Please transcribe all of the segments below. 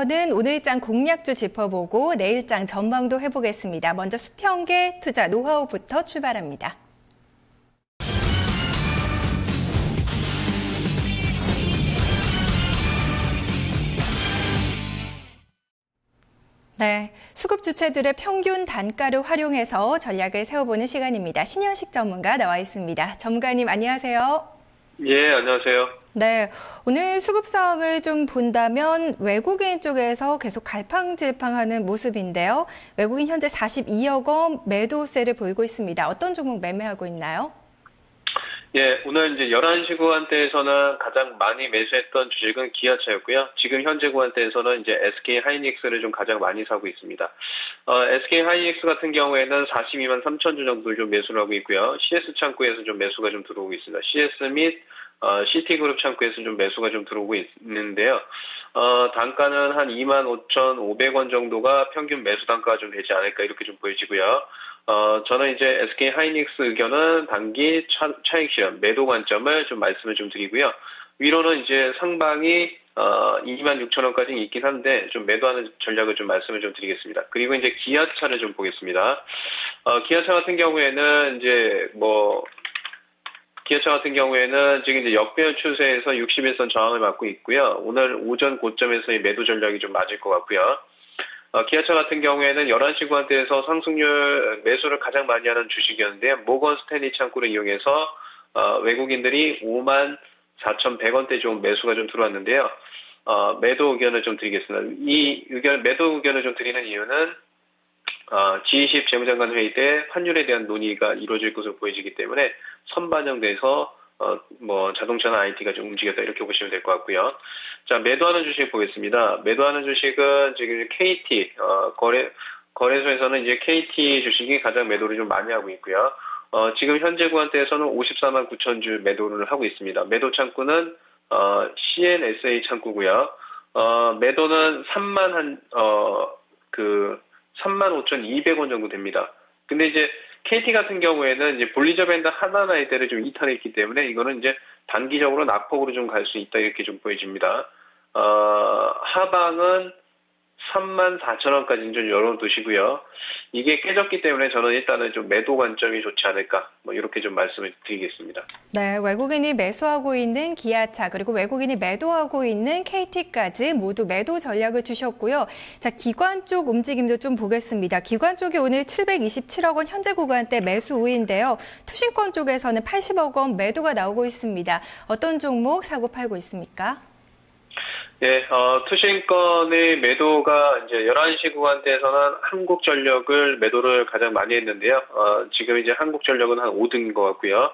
저는 오늘장 공략주 짚어보고 내일장 전망도 해보겠습니다. 먼저 수평계 투자 노하우부터 출발합니다. 네, 수급 주체들의 평균 단가를 활용해서 전략을 세워보는 시간입니다. 신현식 전문가 나와 있습니다. 전문가님 안녕하세요. 예, 안녕하세요. 네, 오늘 수급 상황을 좀 본다면 외국인 쪽에서 계속 갈팡질팡하는 모습인데요. 외국인 현재 42억 원 매도세를 보이고 있습니다. 어떤 종목 매매하고 있나요? 예, 오늘 이제 11시 구간대에서는 가장 많이 매수했던 주식은 기아차였고요. 지금 현재 구간대에서는 이제 SK 하이닉스를 좀 가장 많이 사고 있습니다. SK 하이닉스 같은 경우에는 42만 3천 주 정도 좀 매수를 하고 있고요. CS 창구에서 좀 매수가 좀 들어오고 있습니다. CS 및 CT그룹 창구에서 좀 매수가 좀 들어오고 있는데요. 단가는 한 25,500원 정도가 평균 매수 단가가 좀 되지 않을까 이렇게 좀 보여지고요. 저는 이제 SK 하이닉스 의견은 단기 차익 실현, 매도 관점을 좀 말씀을 좀 드리고요. 위로는 이제 상방이 26,000원까지 있긴 한데 좀 매도하는 전략을 좀 말씀을 좀 드리겠습니다. 그리고 이제 기아차를 좀 보겠습니다. 기아차 같은 경우에는 기아차 같은 경우에는 지금 이제 역배열 추세에서 61선 저항을 맞고 있고요. 오늘 오전 고점에서의 매도 전략이 좀 맞을 것 같고요. 기아차 같은 경우에는 11시 구간대에서 상승률 매수를 가장 많이 하는 주식이었는데요. 모건 스탠리 창구를 이용해서 외국인들이 54,100원대 좀 매수가 좀 들어왔는데요. 매도 의견을 좀 드리겠습니다. 매도 의견을 좀 드리는 이유는 G20 재무장관 회의 때 환율에 대한 논의가 이루어질 것으로 보여지기 때문에 선반영돼서 자동차나 IT가 좀 움직였다 이렇게 보시면 될 것 같고요. 자, 매도하는 주식 보겠습니다. 매도하는 주식은 지금 KT 거래소에서는 이제 KT 주식이 가장 매도를 좀 많이 하고 있고요. 지금 현재 구간대에서는 54만 9천 주 매도를 하고 있습니다. 매도 창구는 CNSA 창구고요. 매도는 35,200원 정도 됩니다. 근데 이제 KT 같은 경우에는 이제 볼리저 밴드 하나나이대를 좀 이탈했기 때문에 이거는 이제 단기적으로 낙폭으로 좀 갈 수 있다 이렇게 좀 보여집니다. 하방은 34,000원까지 좀 열어두시고요. 이게 깨졌기 때문에 저는 일단은 좀 매도 관점이 좋지 않을까 이렇게 좀 말씀을 드리겠습니다. 네, 외국인이 매수하고 있는 기아차 그리고 외국인이 매도하고 있는 KT까지 모두 매도 전략을 주셨고요. 자, 기관 쪽 움직임도 좀 보겠습니다. 기관 쪽이 오늘 727억 원 현재 구간대 매수 우위인데요. 투신권 쪽에서는 80억 원 매도가 나오고 있습니다. 어떤 종목 사고 팔고 있습니까? 네, 투신권의 매도가 이제 11시 구간대에서는 한국전력을 매도를 가장 많이 했는데요. 지금 이제 한국전력은 한 5등인 것 같고요.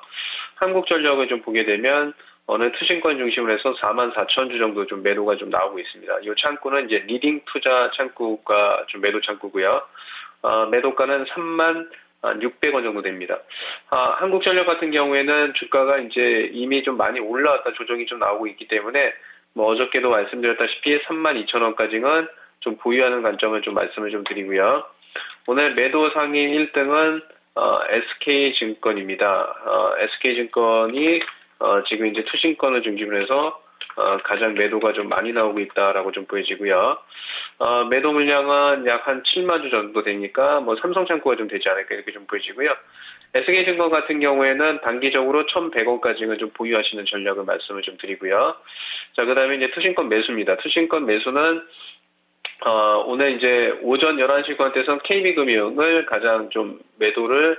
한국전력을 좀 보게 되면 어느 투신권 중심으로 해서 44,000주 정도 좀 매도가 좀 나오고 있습니다. 이 창구는 이제 리딩 투자 창구가 좀 매도 창구고요. 매도가는 36,000원 정도 됩니다. 한국전력 같은 경우에는 주가가 이제 이미 좀 많이 올라왔다 조정이 좀 나오고 있기 때문에 어저께도 말씀드렸다시피 32,000원까지는 좀 보유하는 관점을 좀 말씀을 좀 드리고요. 오늘 매도 상위 1등은 SK증권입니다. SK증권이 지금 이제 투신권을 중심으로 해서 가장 매도가 좀 많이 나오고 있다라고 좀 보여지고요. 매도 물량은 약 한 7만 주 정도 되니까 삼성창구가 좀 되지 않을까 이렇게 좀 보여지고요. SK증권 같은 경우에는 단기적으로 1,100원까지는 좀 보유하시는 전략을 말씀을 좀 드리고요. 자, 그 다음에 이제 투신권 매수입니다. 투신권 매수는, 오늘 이제 오전 11시 구간대에서 KB금융을 가장 좀 매수를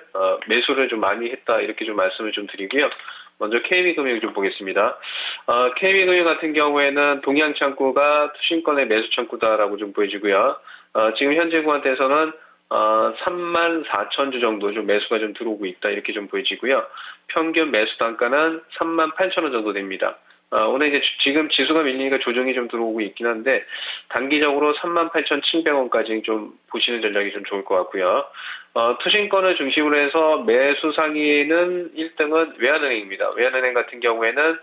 좀 많이 했다, 이렇게 좀 말씀을 좀 드리고요. 먼저 KB금융 좀 보겠습니다. KB금융 같은 경우에는 동양창구가 투신권의 매수 창구다라고 좀 보여지고요. 지금 현재 구간대에서는 34,000주 정도 좀 매수가 좀 들어오고 있다 이렇게 좀 보여지고요. 평균 매수 단가는 38,000원 정도 됩니다. 오늘 이제 지금 지수가 밀리니까 조정이 좀 들어오고 있긴 한데 단기적으로 38,700원까지 좀 보시는 전략이 좀 좋을 것 같고요. 투신권을 중심으로 해서 매수 상위는 1등은 외환은행입니다. 외환은행 같은 경우에는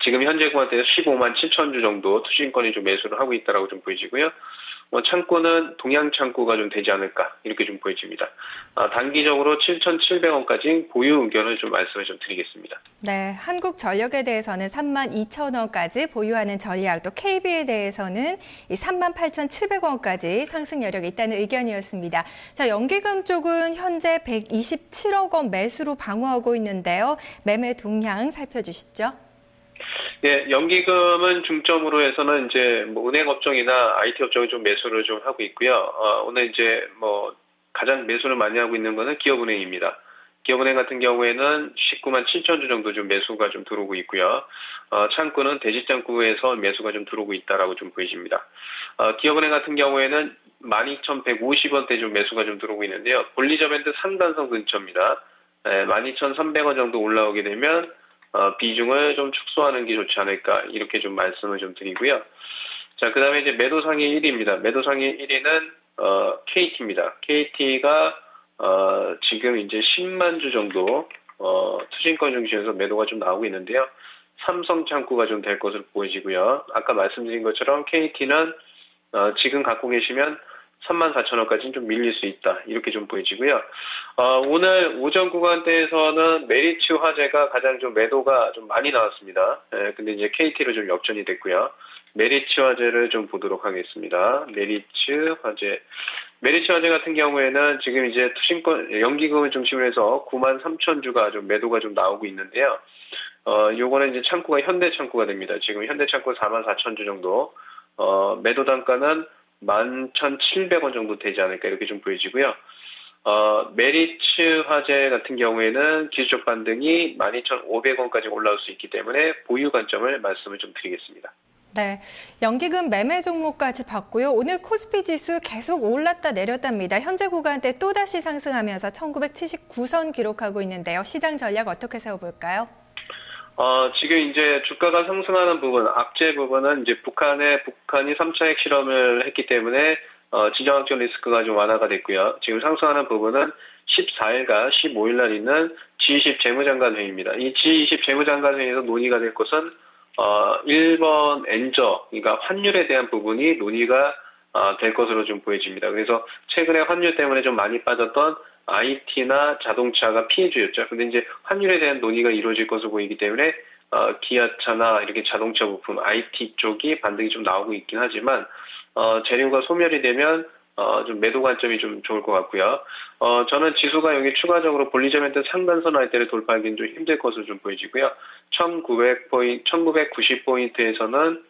지금 현재 구간대에서 15만 7천 주 정도 투신권이 좀 매수를 하고 있다라고 좀 보여지고요. 창구는 동양 창구가 좀 되지 않을까 이렇게 좀 보여집니다. 단기적으로 7,700원까지 보유 의견을 좀 말씀을 좀 드리겠습니다. 네, 한국전력에 대해서는 32,000원까지 보유하는 전략, 또 KB에 대해서는 38,700원까지 상승 여력이 있다는 의견이었습니다. 자, 연기금 쪽은 현재 127억 원 매수로 방어하고 있는데요. 매매 동향 살펴주시죠. 네, 연기금은 중점으로 해서는 이제 은행 업종이나 IT 업종이 좀 매수를 좀 하고 있고요. 오늘 이제 가장 매수를 많이 하고 있는 거는 기업은행입니다. 기업은행 같은 경우에는 19만 7천 주 정도 좀 매수가 좀 들어오고 있고요. 창구는 대지창구에서 매수가 좀 들어오고 있다라고 좀 보여집니다. 기업은행 같은 경우에는 12,150원대 좀 매수가 좀 들어오고 있는데요. 볼리저밴드 상단선 근처입니다. 12,300원 정도 올라오게 되면 비중을 좀 축소하는 게 좋지 않을까 이렇게 좀 말씀을 좀 드리고요. 자, 그다음에 이제 매도상위 1위입니다. 매도상위 1위는 KT입니다. KT가 지금 이제 10만 주 정도 투신권 중심에서 매도가 좀 나오고 있는데요. 삼성 창구가 좀 될 것으로 보여지고요. 아까 말씀드린 것처럼 KT는 지금 갖고 계시면 34,000원까지는 좀 밀릴 수 있다. 이렇게 좀 보여지고요. 오늘 오전 구간대에서는 메리츠 화재가 가장 좀 매도가 좀 많이 나왔습니다. 근데 이제 KT로 좀 역전이 됐고요. 메리츠 화재를 좀 보도록 하겠습니다. 메리츠 화재 같은 경우에는 지금 이제 투신권, 연기금을 중심으로 해서 93,000주가 좀 매도가 좀 나오고 있는데요. 요거는 이제 창구가 현대 창구가 됩니다. 지금 현대 창구 44,000주 정도, 매도 단가는 11,700원 정도 되지 않을까 이렇게 좀 보여지고요. 메리츠 화재 같은 경우에는 기술적 반등이 12,500원까지 올라올 수 있기 때문에 보유 관점을 말씀을 좀 드리겠습니다. 네, 연기금 매매 종목까지 봤고요. 오늘 코스피 지수 계속 올랐다 내렸답니다. 현재 구간대 또다시 상승하면서 1979선 기록하고 있는데요. 시장 전략 어떻게 세워볼까요? 지금 이제 주가가 상승하는 부분, 악재 부분은 이제 북한이 3차 핵실험을 했기 때문에 지정학적 리스크가 좀 완화가 됐고요. 지금 상승하는 부분은 14일과 15일 날 있는 G20 재무장관 회의입니다. 이 G20 재무장관 회의에서 논의가 될 것은 일본 엔저, 그러니까 환율에 대한 부분이 논의가 될 것으로 좀 보여집니다. 그래서 최근에 환율 때문에 좀 많이 빠졌던 IT나 자동차가 피해주였죠. 근데 이제 환율에 대한 논의가 이루어질 것으로 보이기 때문에 기아차나 이렇게 자동차 부품, IT 쪽이 반등이 좀 나오고 있긴 하지만 재료가 소멸이 되면 좀 매도 관점이 좀 좋을 것 같고요. 저는 지수가 여기 추가적으로 볼리저밴드 상단선 할때를 돌파하기는 좀 힘들 것으로 좀 보여지고요. 1990포인트에서는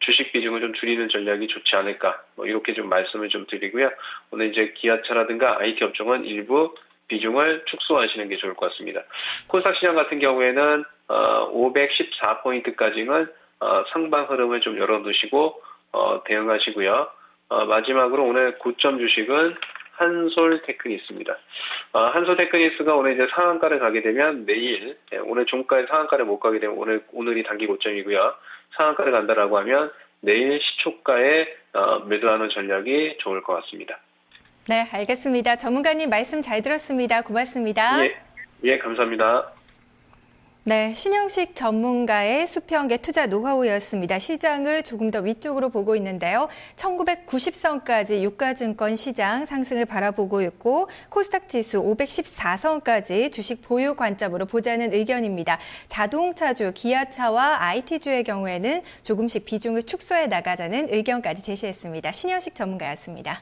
주식 비중을 좀 줄이는 전략이 좋지 않을까 이렇게 좀 말씀을 좀 드리고요. 오늘 이제 기아차라든가 IT 업종은 일부 비중을 축소하시는 게 좋을 것 같습니다. 코스닥 시장 같은 경우에는 514포인트까지는 상방 흐름을 좀 열어두시고 대응하시고요. 마지막으로 오늘 고점 주식은 한솔테크니스입니다. 한솔테크니스가 오늘 이제 상한가를 가게 되면 내일, 오늘 종가에 상한가를 못 가게 되면 오늘이 단기 고점이고요. 상한가를 간다라고 하면 내일 시초가에 매도하는 전략이 좋을 것 같습니다. 네, 알겠습니다. 전문가님 말씀 잘 들었습니다. 고맙습니다. 예, 감사합니다. 네, 신영식 전문가의 수평계 투자 노하우였습니다. 시장을 조금 더 위쪽으로 보고 있는데요. 1990선까지 유가증권 시장 상승을 바라보고 있고 코스닥 지수 514선까지 주식 보유 관점으로 보자는 의견입니다. 자동차주, 기아차와 IT주의 경우에는 조금씩 비중을 축소해 나가자는 의견까지 제시했습니다. 신영식 전문가였습니다.